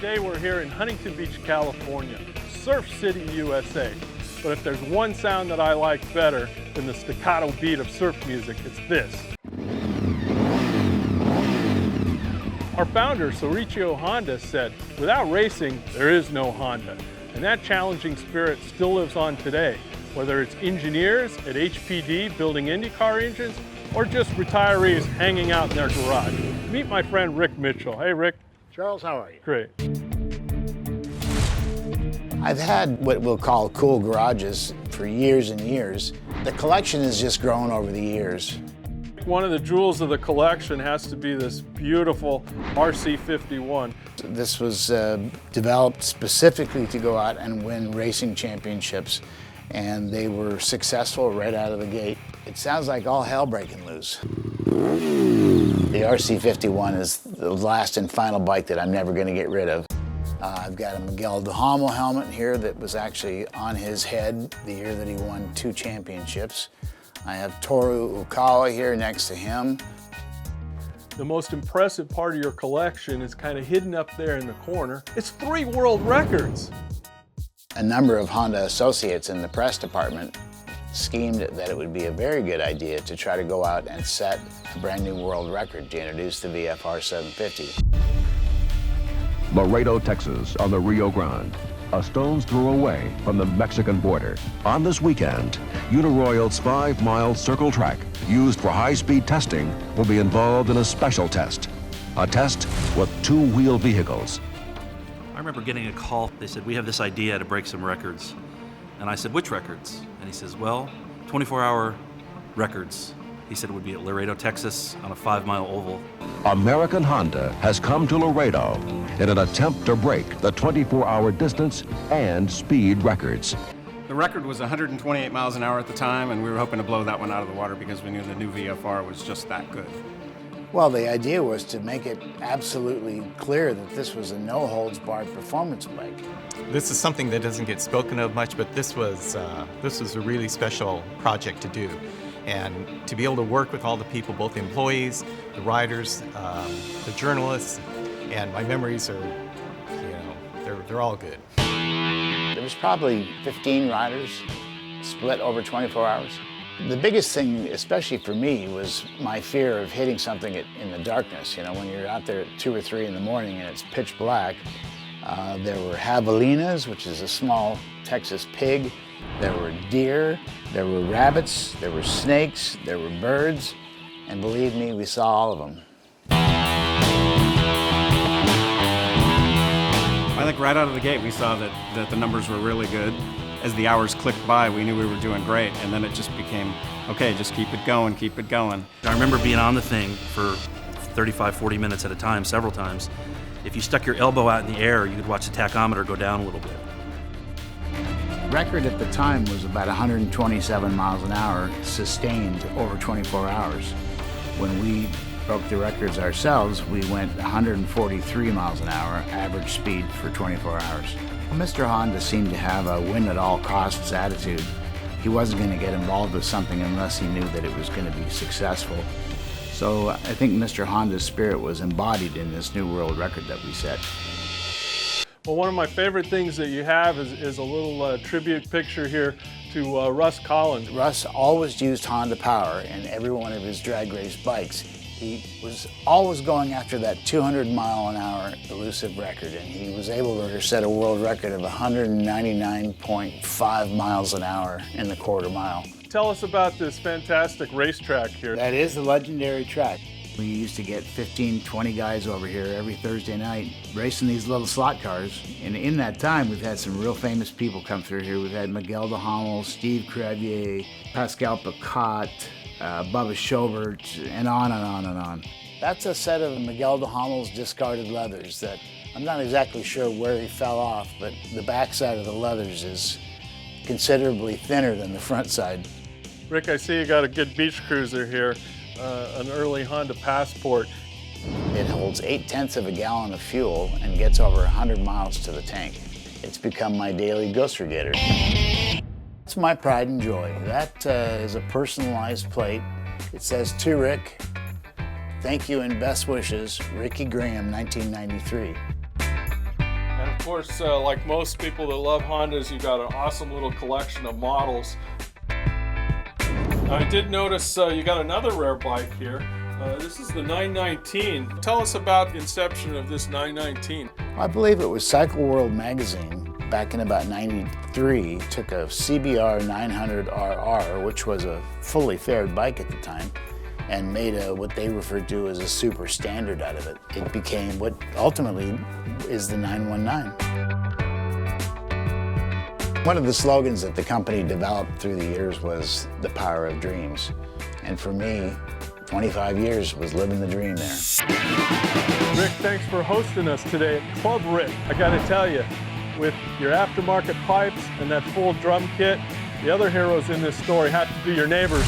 Today we're here in Huntington Beach, California, Surf City, USA. But if there's one sound that I like better than the staccato beat of surf music, it's this. Our founder, Soichiro Honda, said, "Without racing, there is no Honda." And that challenging spirit still lives on today, whether it's engineers at HPD building IndyCar engines or just retirees hanging out in their garage. Meet my friend Rick Mitchell. Hey, Rick. Charles, how are you? Great. I've had what we'll call cool garages for years and years. The collection has just grown over the years. One of the jewels of the collection has to be this beautiful RC51. This was developed specifically to go out and win racing championships, and they were successful right out of the gate. It sounds like all hell breaking loose. The RC51 is the last and final bike that I'm never going to get rid of. I've got a Miguel de Hamel helmet here that was actually on his head the year that he won 2 championships. I have Toru Ukawa here next to him. The most impressive part of your collection is kind of hidden up there in the corner. It's 3 world records. A number of Honda associates in the press department schemed that it would be a very good idea to try to go out and set a brand new world record to introduce the VFR 750. Laredo, Texas, on the Rio Grande, a stone's throw away from the Mexican border. On this weekend, Uniroyal's 5-mile circle track, used for high-speed testing, will be involved in a special test. A test with 2-wheel vehicles. I remember getting a call. They said, "We have this idea to break some records." And I said, "Which records?" And he says, "Well, 24-hour records." He said it would be at Laredo, Texas, on a 5-mile oval. American Honda has come to Laredo in an attempt to break the 24-hour distance and speed records. The record was 128 miles an hour at the time, and we were hoping to blow that one out of the water because we knew the new VFR was just that good. Well, the idea was to make it absolutely clear that this was a no-holds-barred performance bike. This is something that doesn't get spoken of much, but this was a really special project to do. And to be able to work with all the people, both the employees, the riders, the journalists, and my memories are, they're all good. There was probably 15 riders split over 24 hours. The biggest thing, especially for me, was my fear of hitting something in the darkness. You know, when you're out there at 2 or 3 in the morning and it's pitch black. There were javelinas, which is a small Texas pig. There were deer, there were rabbits, there were snakes, there were birds, and believe me, we saw all of them. I think right out of the gate we saw that the numbers were really good. As the hours clicked by, we knew we were doing great, and then it just became, okay, just keep it going, keep it going. I remember being on the thing for 35, 40 minutes at a time, several times. If you stuck your elbow out in the air, you could watch the tachometer go down a little bit. Record at the time was about 127 miles an hour, sustained over 24 hours. When we broke the records ourselves, we went 143 miles an hour, average speed for 24 hours. Mr. Honda seemed to have a win-at-all-costs attitude. He wasn't going to get involved with something unless he knew that it was going to be successful. So I think Mr. Honda's spirit was embodied in this new world record that we set. Well, one of my favorite things that you have is a little tribute picture here to Russ Collins. Russ always used Honda power in every one of his drag race bikes. He was always going after that 200-mile-an-hour elusive record, and he was able to set a world record of 199.5 miles an hour in the quarter mile. Tell us about this fantastic racetrack here. That is the legendary track. We used to get 15, 20 guys over here every Thursday night racing these little slot cars. And in that time, we've had some real famous people come through here. We've had Miguel de Hamel, Steve Crevier, Pascal Picat, Bubba Schobert, and on and on and on. That's a set of Miguel de Hamel's discarded leathers that I'm not exactly sure where he fell off, but the backside of the leathers is considerably thinner than the front side. Rick, I see you got a good beach cruiser here, an early Honda Passport. It holds 0.8 of a gallon of fuel and gets over 100 miles to the tank. It's become my daily ghost regator. It's my pride and joy. That is a personalized plate. It says, "To Rick, thank you and best wishes, Ricky Graham, 1993. course, like most people that love Hondas, you've got an awesome little collection of models. I did notice you got another rare bike here. This is the 919. Tell us about the inception of this 919. I believe it was Cycle World magazine back in about '93 took a CBR 900RR, which was a fully faired bike at the time, and made what they referred to as a super standard out of it. It became what ultimately is the 919. One of the slogans that the company developed through the years was the power of dreams. And for me, 25 years was living the dream there. Rick, thanks for hosting us today at Club Rick. I gotta tell you, with your aftermarket pipes and that full drum kit, the other heroes in this story have to be your neighbors.